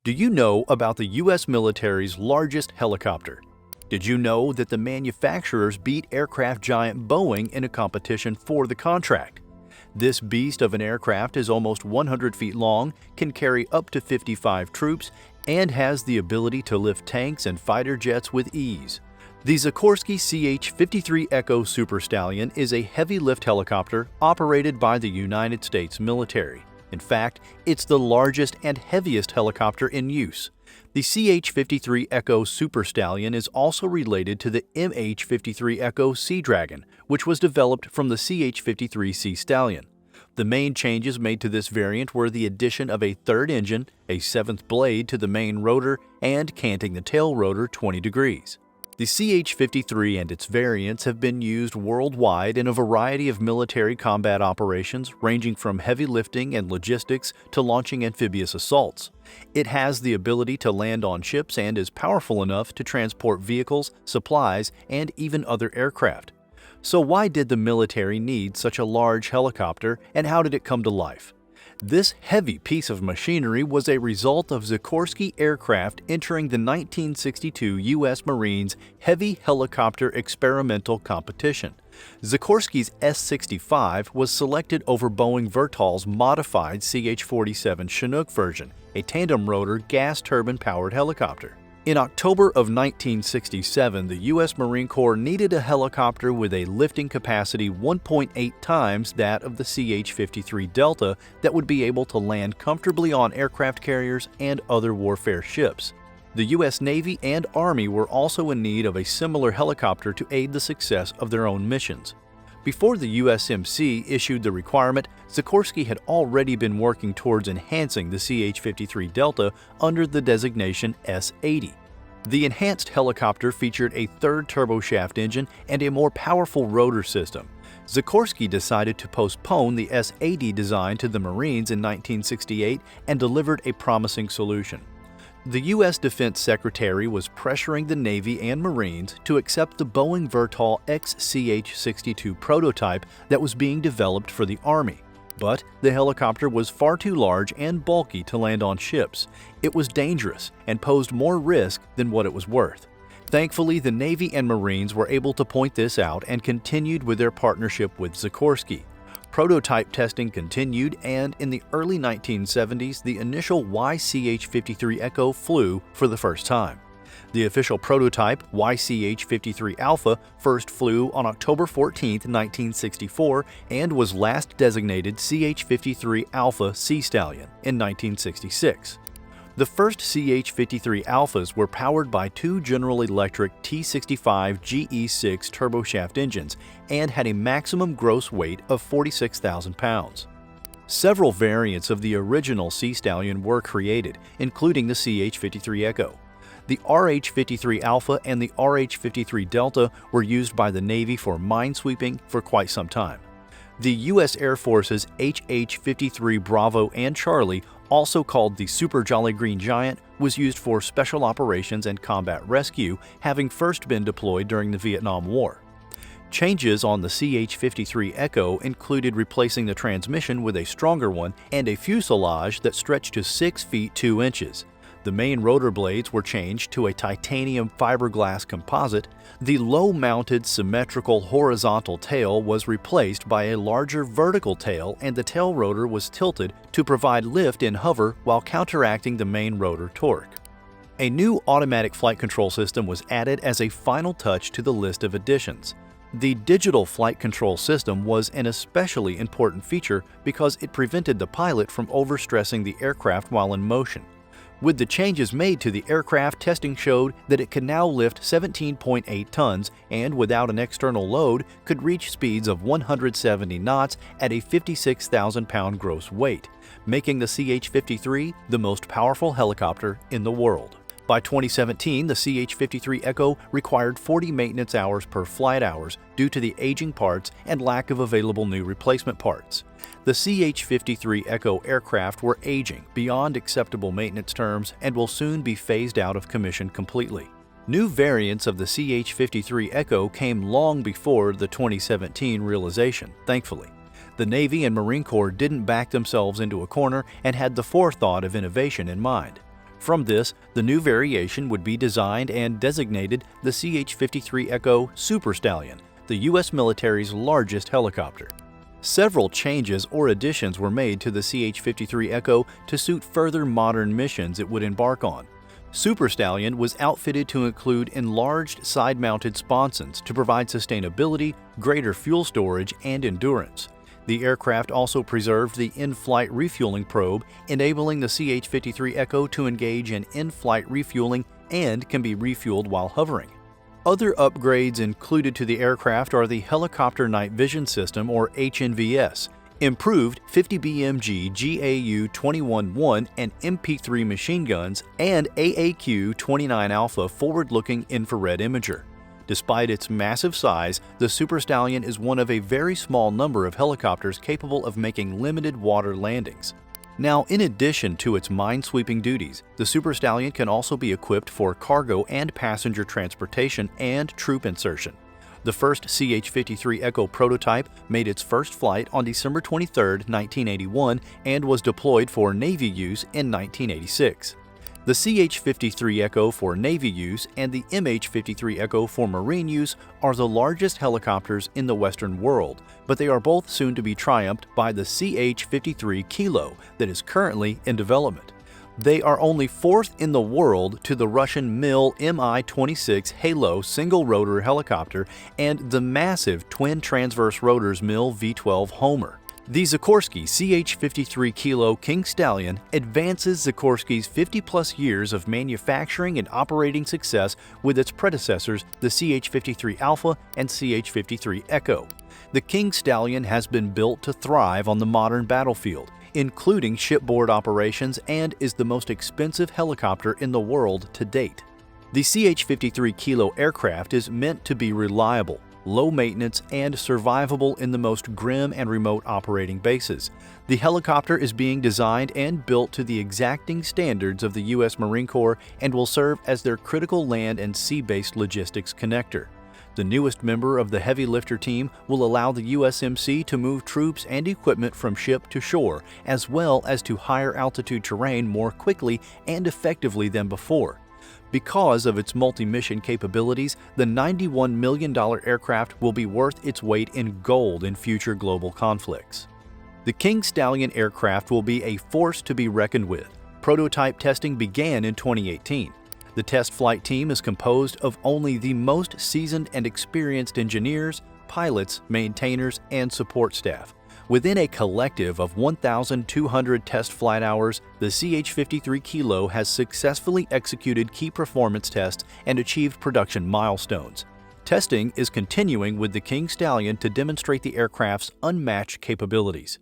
Do you know about the U.S. military's largest helicopter? Did you know that the manufacturers beat aircraft giant Boeing in a competition for the contract? This beast of an aircraft is almost 100 feet long, can carry up to 55 troops, and has the ability to lift tanks and fighter jets with ease. The Sikorsky CH-53 Echo Super Stallion is a heavy-lift helicopter operated by the United States military. In fact, it's the largest and heaviest helicopter in use. The CH-53 Echo Super Stallion is also related to the MH-53 Echo Sea Dragon, which was developed from the CH-53 Sea Stallion. The main changes made to this variant were the addition of a third engine, a seventh blade to the main rotor, and canting the tail rotor 20 degrees. The CH-53 and its variants have been used worldwide in a variety of military combat operations, ranging from heavy lifting and logistics to launching amphibious assaults. It has the ability to land on ships and is powerful enough to transport vehicles, supplies, and even other aircraft. So why did the military need such a large helicopter, and how did it come to life? This heavy piece of machinery was a result of Sikorsky aircraft entering the 1962 U.S. Marines Heavy Helicopter Experimental Competition. Sikorsky's S-65 was selected over Boeing Vertol's modified CH-47 Chinook version, a tandem-rotor gas turbine-powered helicopter. In October of 1967, the U.S. Marine Corps needed a helicopter with a lifting capacity 1.8 times that of the CH-53 Delta that would be able to land comfortably on aircraft carriers and other warfare ships. The U.S. Navy and Army were also in need of a similar helicopter to aid the success of their own missions. Before the USMC issued the requirement, Sikorsky had already been working towards enhancing the CH-53 Delta under the designation S-80. The enhanced helicopter featured a third turboshaft engine and a more powerful rotor system. Sikorsky decided to postpone the S-80 design to the Marines in 1968 and delivered a promising solution. The U.S. Defense Secretary was pressuring the Navy and Marines to accept the Boeing Vertol XCH-62 prototype that was being developed for the Army. But the helicopter was far too large and bulky to land on ships. It was dangerous and posed more risk than what it was worth. Thankfully, the Navy and Marines were able to point this out and continued with their partnership with Sikorsky. Prototype testing continued, and in the early 1970s, the initial YCH-53 Echo flew for the first time. The official prototype, YCH-53 Alpha, first flew on October 14, 1964, and was last designated CH-53 Alpha Sea Stallion in 1966. The first CH-53 Alphas were powered by two General Electric T65 GE6 turboshaft engines and had a maximum gross weight of 46,000 pounds. Several variants of the original Sea Stallion were created, including the CH-53 Echo. The RH-53 Alpha and the RH-53 Delta were used by the Navy for minesweeping for quite some time. The U.S. Air Force's HH-53 Bravo and Charlie, also called the Super Jolly Green Giant, was used for special operations and combat rescue, having first been deployed during the Vietnam War. Changes on the CH-53 Echo included replacing the transmission with a stronger one and a fuselage that stretched to 6 feet 2 inches. The main rotor blades were changed to a titanium fiberglass composite. The low-mounted symmetrical horizontal tail was replaced by a larger vertical tail, and the tail rotor was tilted to provide lift in hover while counteracting the main rotor torque. A new automatic flight control system was added as a final touch to the list of additions. The digital flight control system was an especially important feature because it prevented the pilot from overstressing the aircraft while in motion. With the changes made to the aircraft, testing showed that it could now lift 17.8 tons and, without an external load, could reach speeds of 170 knots at a 56,000-pound gross weight, making the CH-53 the most powerful helicopter in the world. By 2017, the CH-53 Echo required 40 maintenance hours per flight hours due to the aging parts and lack of available new replacement parts. The CH-53 Echo aircraft were aging beyond acceptable maintenance terms and will soon be phased out of commission completely. New variants of the CH-53 Echo came long before the 2017 realization, thankfully. The Navy and Marine Corps didn't back themselves into a corner and had the forethought of innovation in mind. From this, the new variation would be designed and designated the CH-53 Echo Super Stallion, the U.S. military's largest helicopter. Several changes or additions were made to the CH-53 Echo to suit further modern missions it would embark on. Super Stallion was outfitted to include enlarged side-mounted sponsons to provide sustainability, greater fuel storage, and endurance. The aircraft also preserved the in-flight refueling probe, enabling the CH-53 Echo to engage in in-flight refueling and can be refueled while hovering. Other upgrades included to the aircraft are the Helicopter Night Vision System, or HNVS, improved 50 BMG GAU-21-1 and MP3 machine guns, and AAQ-29 Alpha forward-looking infrared imager. Despite its massive size, the Super Stallion is one of a very small number of helicopters capable of making limited water landings. Now, in addition to its mine-sweeping duties, the Super Stallion can also be equipped for cargo and passenger transportation and troop insertion. The first CH-53 Echo prototype made its first flight on December 23, 1981, and was deployed for Navy use in 1986. The CH-53 Echo for Navy use and the MH-53 Echo for Marine use are the largest helicopters in the Western world, but they are both soon to be triumphed by the CH-53 Kilo that is currently in development. They are only fourth in the world to the Russian MiL Mi-26 Halo single-rotor helicopter and the massive twin transverse rotors MiL V-12 Homer. The Sikorsky CH-53 Kilo King Stallion advances Sikorsky's 50-plus years of manufacturing and operating success with its predecessors, the CH-53 Alpha and CH-53 Echo. The King Stallion has been built to thrive on the modern battlefield, including shipboard operations, and is the most expensive helicopter in the world to date. The CH-53 Kilo aircraft is meant to be reliable, low maintenance, and survivable in the most grim and remote operating bases. The helicopter is being designed and built to the exacting standards of the U.S. Marine Corps and will serve as their critical land and sea-based logistics connector. The newest member of the heavy lifter team will allow the USMC to move troops and equipment from ship to shore, as well as to higher altitude terrain more quickly and effectively than before. Because of its multi-mission capabilities, the $91 million aircraft will be worth its weight in gold in future global conflicts. The King Stallion aircraft will be a force to be reckoned with. Prototype testing began in 2018. The test flight team is composed of only the most seasoned and experienced engineers, pilots, maintainers, and support staff. Within a collective of 1,200 test flight hours, the CH-53 Kilo has successfully executed key performance tests and achieved production milestones. Testing is continuing with the King Stallion to demonstrate the aircraft's unmatched capabilities.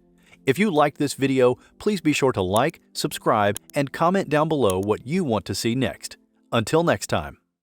If you liked this video, please be sure to like, subscribe, and comment down below what you want to see next. Until next time.